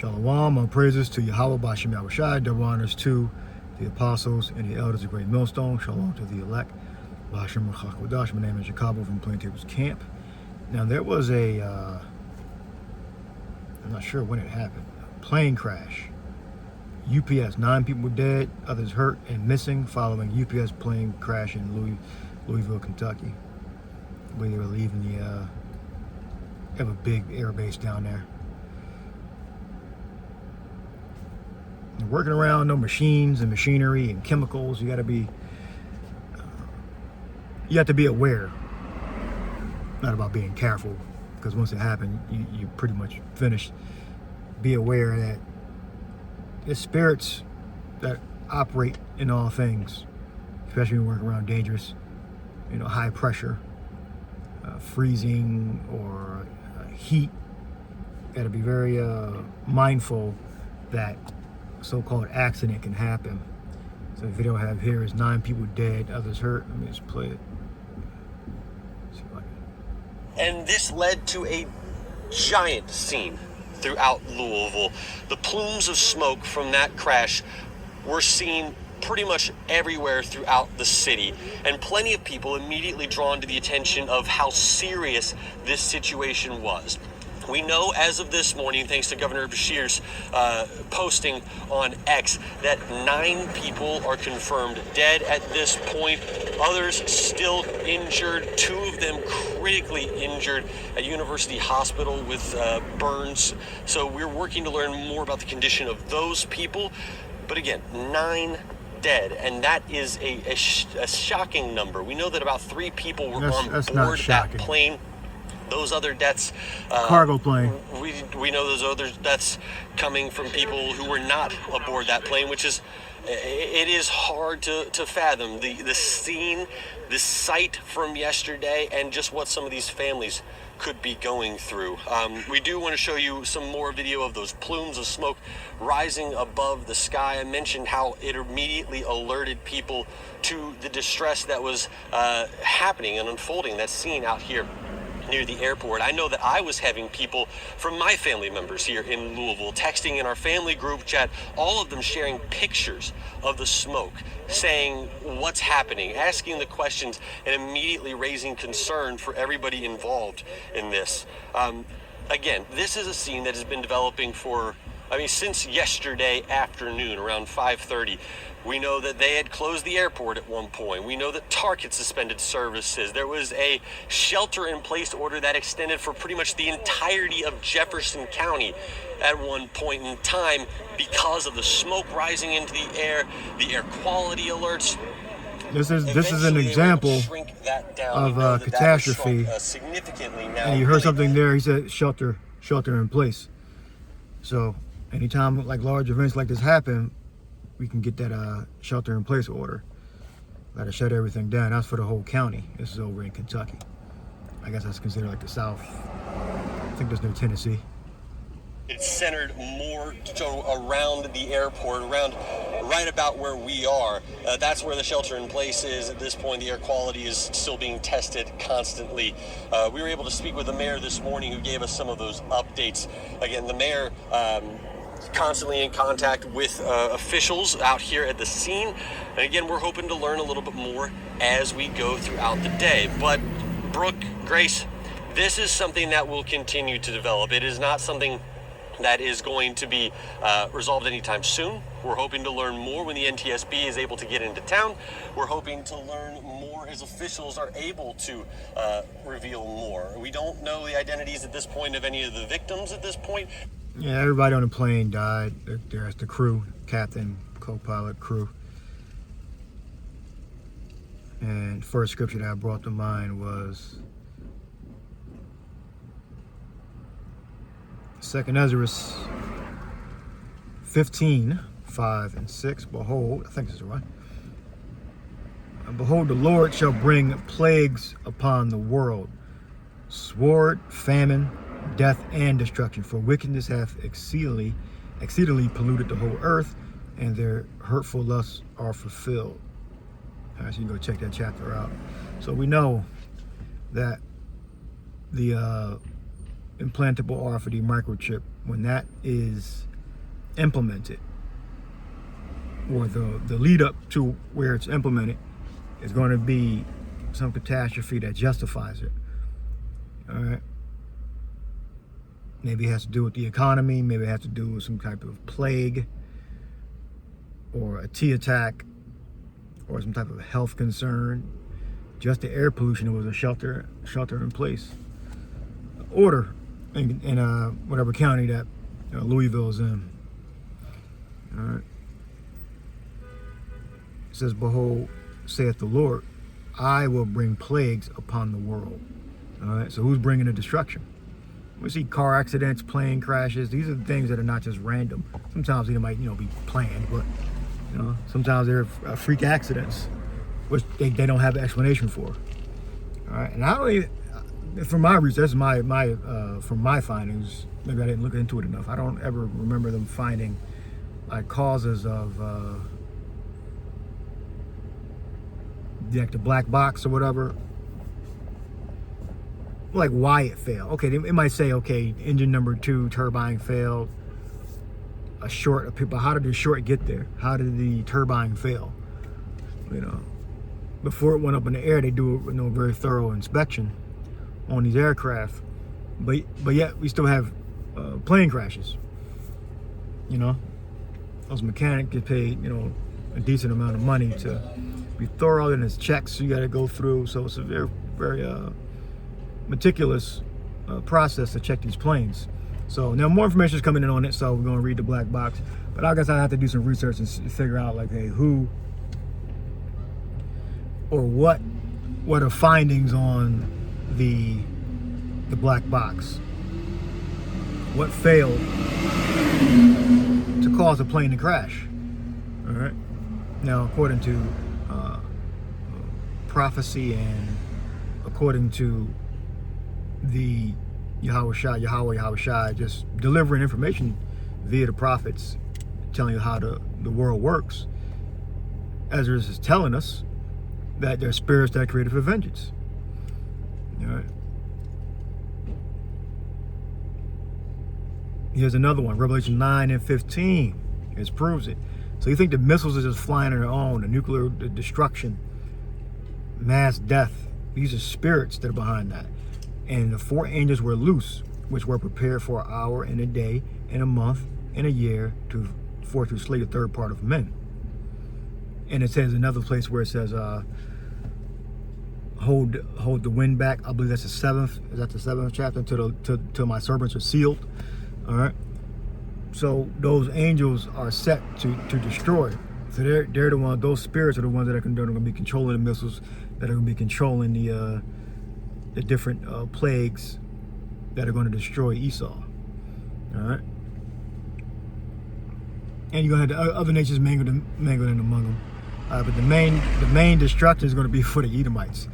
Shalom, all praises to Yahweh B'Shem Yahushai, double honors to the apostles and the elders of Great Millstone. Shalom to the elect. B'Shem Ruach. My name is Jacobo from Plaintables Camp. Now there was a, I'm not sure when it happened, a plane crash. UPS, 9 people dead, others hurt and missing following UPS plane crash in Louisville, Kentucky. I believe they were leaving the, have a big air base down there. You're working around no machines and machinery and chemicals. You got to be, you have to be aware. Not about being careful, because once it happened, you pretty much finished. Be aware that there's spirits that operate in all things, especially when you work around dangerous, high pressure, freezing or heat. Got to be very mindful that so-called accident can happen. So the video I have here is 9 people dead, others hurt. Let me just play it. And this led to a giant scene throughout Louisville. The plumes of smoke from that crash were seen pretty much everywhere throughout the city, and plenty of people immediately drawn to the attention of how serious this situation was. We know as of this morning, thanks to Governor Beshear's posting on X, that 9 people are confirmed dead at this point. Others still injured, 2 of them critically injured at University Hospital with burns. So we're working to learn more about the condition of those people. But again, 9 dead, and that is a shocking number. We know that about 3 people were on board that plane. Those other deaths, cargo plane. We know those other deaths coming from people who were not aboard that plane, which is, it is hard to fathom the scene, the sight from yesterday, and just what some of these families could be going through. We do want to show you some more video of those plumes of smoke rising above the sky. I mentioned how it immediately alerted people to the distress that was happening and unfolding, that scene out here near the airport. I know that I was having people from my family members here in Louisville texting in our family group chat, all of them sharing pictures of the smoke, saying what's happening, asking the questions, and immediately raising concern for everybody involved in this. Again, this is a scene that has been developing since yesterday afternoon around 5:30. We know that they had closed the airport at one point. We know that Target suspended services. There was a shelter-in-place order that extended for pretty much the entirety of Jefferson County at one point in time because of the smoke rising into the air quality alerts. This is an example of a catastrophe. And you heard something there. He said shelter in place. So anytime like large events like this happen, we can get that shelter in place order. Gotta shut everything down. That's for the whole county. This is over in Kentucky. I guess that's considered like the South. I think there's no Tennessee. It's centered more around the airport, right about where we are. That's where the shelter in place is. At this point, the air quality is still being tested constantly. We were able to speak with the mayor this morning, who gave us some of those updates. Again, the mayor constantly in contact with officials out here at the scene. And again, we're hoping to learn a little bit more as we go throughout the day. But Brooke, Grace, this is something that will continue to develop. It is not something that is going to be resolved anytime soon. We're hoping to learn more when the NTSB is able to get into town. We're hoping to learn more as officials are able to reveal more. We don't know the identities at this point of any of the victims at this point. Yeah, everybody on the plane died. There's the crew, captain, co-pilot, crew. And first scripture that I brought to mind was 2nd Ezra 15:5-6. Behold, I think this is right. Behold, the Lord shall bring plagues upon the world, sword, famine, death, and destruction. For wickedness hath exceedingly polluted the whole earth, and their hurtful lusts are fulfilled. All right, so you can go check that chapter out. So we know that the implantable RFID microchip, when that is implemented, or the lead up to where it's implemented, is going to be some catastrophe that justifies it. All right. Maybe it has to do with the economy. Maybe it has to do with some type of plague, or a tea attack, or some type of health concern. Just the air pollution was a shelter in place order in whatever county that Louisville is in. All right. It says, "Behold, saith the Lord, I will bring plagues upon the world." All right. So who's bringing the destruction? We see car accidents, plane crashes. These are the things that are not just random. Sometimes they might, be planned, but sometimes they're freak accidents, which they don't have an explanation for. All right, and I don't even, from my research, from my findings, maybe I didn't look into it enough. I don't ever remember them finding like causes of like the black box or whatever. Like why it failed. Okay, it might say, okay, engine number 2 turbine failed. But how did the short get there? How did the turbine fail? Before it went up in the air, they do a very thorough inspection on these aircraft. But yet we still have plane crashes. Those mechanics get paid, a decent amount of money to be thorough, and it's checks you got to go through. So it's a very, very meticulous process to check these planes. So now more information is coming in on it, so we're going to read the black box. But I guess I have to do some research and figure out, like, hey, who or what are findings on the black box? What failed to cause a plane to crash? All right. Now, according to prophecy and according to the Yahweh, just delivering information via the prophets, telling you how the world works. Ezra is telling us that there are spirits that are created for vengeance. All right. Here's another one, Revelation 9:15. It proves it. So you think the missiles are just flying on their own, the nuclear destruction, mass death. These are spirits that are behind that. And the 4 angels were loose, which were prepared for an hour and a day and a month and a year to slay the third part of men. And it says another place where it says, hold the wind back. I believe that's the 7th. Is that the 7th chapter? Till my servants are sealed. All right. So those angels are set to destroy. So they're the ones. Those spirits are the ones that are going to be controlling the missiles, that are going to be controlling the different plagues that are going to destroy Esau. All right. And you're going to have the other nations mingled in among them. But the main destruction is going to be for the Edomites,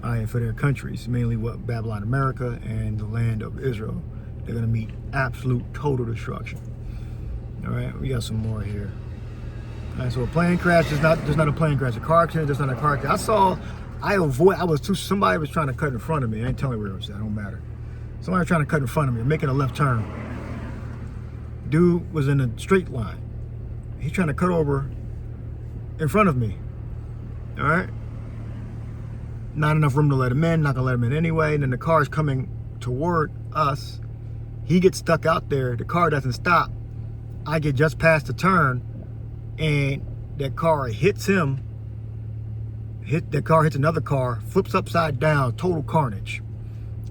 and for their countries, mainly Babylon, America, and the land of Israel. They're going to meet absolute total destruction. All right, we got some more here. All right, so a plane crash is not a plane crash. A car accident is not a car accident. Somebody was trying to cut in front of me. I ain't telling you where it was at. It don't matter. Somebody was trying to cut in front of me, making a left turn. Dude was in a straight line. He's trying to cut over in front of me. All right. Not enough room to let him in. Not gonna let him in anyway. And then the car is coming toward us. He gets stuck out there. The car doesn't stop. I get just past the turn, and that car hits him. The car hits another car, flips upside down, total carnage.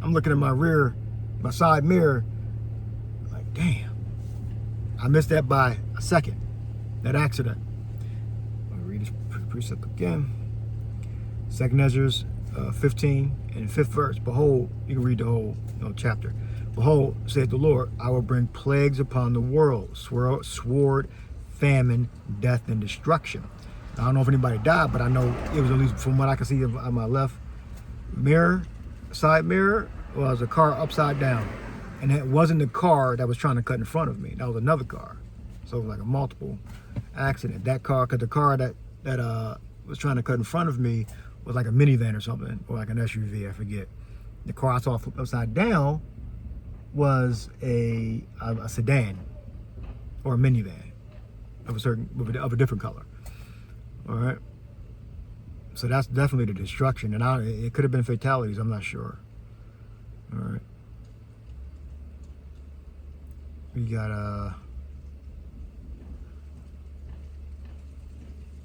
I'm looking at my side mirror, like, damn. I missed that by a second, that accident. I'll read this precept again. 2 Ezra 15 and 5th verse. Behold, you can read the whole chapter. Behold, saith the Lord, I will bring plagues upon the world, sword, famine, death, and destruction. I don't know if anybody died, but I know it was, at least from what I can see on my left side mirror, was a car upside down. And it wasn't the car that was trying to cut in front of me. That was another car. So it was like a multiple accident. That car, because the car that was trying to cut in front of me was like a minivan or something, or like an SUV, I forget. The car I saw upside down was a sedan, or a minivan of a different color. All right. So that's definitely the destruction, and it could have been fatalities. I'm not sure. All right. We got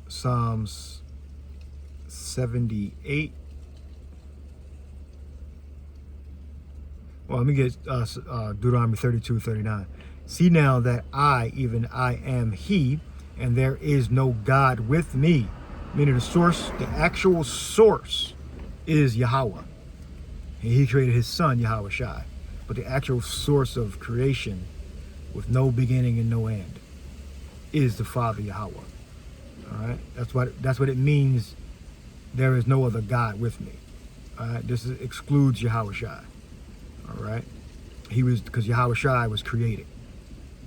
Psalms 78. Well, let me get Deuteronomy 32:39. See now that I, even I am He, and there is no God with me. Meaning the source, the actual source is Yahweh. And He created His Son, Yahweh-Shai. But the actual source of creation, with no beginning and no end, is the Father Yahweh. All right, that's what it means. There is no other God with me. All right, this excludes Yahweh-Shai. All right, because Yahweh-Shai was created.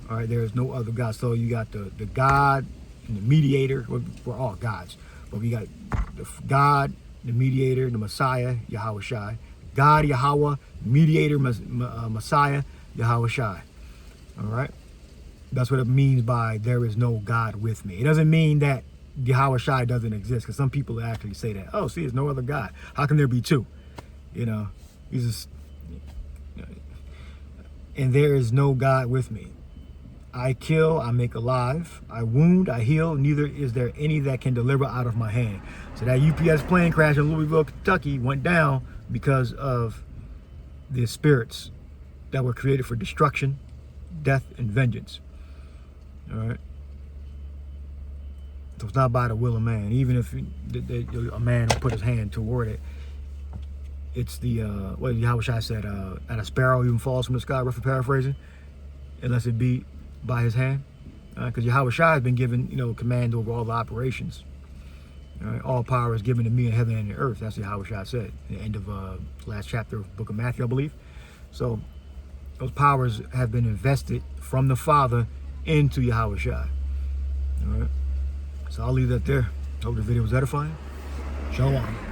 All right, there is no other God. So you got the God and the mediator. We're all gods, but we got the God, the mediator, the Messiah, Yahweh-Shai. God, Yahweh, mediator, Messiah, Yahweh-Shai. All right, that's what it means by there is no God with me. It doesn't mean that Yahweh-Shai doesn't exist, because some people actually say that. Oh, see, there's no other God. How can there be two? You know, he's just. And there is no God with me. I kill, I make alive, I wound, I heal, neither is there any that can deliver out of my hand. So that UPS plane crash in Louisville, Kentucky went down because of the spirits that were created for destruction, death, and vengeance. All right. So it's not by the will of man. Even if a man will put his hand toward it, it's the, what Yahweh said, and a sparrow even falls from the sky, roughly paraphrasing, unless it be by his hand. Because Yahweh has been given, command over all the operations. All right? All power is given to me in heaven and in earth. That's what Yahweh said at the end of last chapter of the book of Matthew, I believe. So those powers have been invested from the Father into Yahweh. All right. So I'll leave that there. Hope the video was edifying. Shalom.